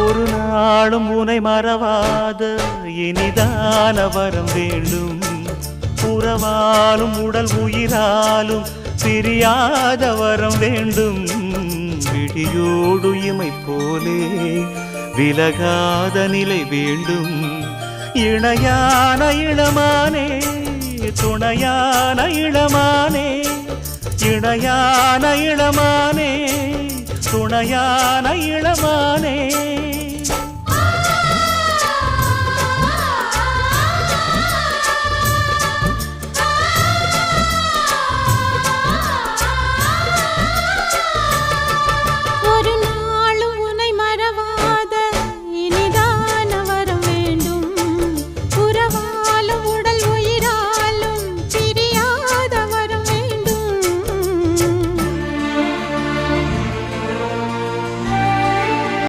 ஒரு நாளும் உனை மறவாத இனிதான வரம் வேண்டும். உறவாலும் உடல் உயிராலும் பிரியாத வரம் வேண்டும். விழியோடு இமை போலே விலகாத நிலை வேண்டும். இணையான இளமானே துணையான இளமானே, இணையான இளமானே துணையான இளமானே.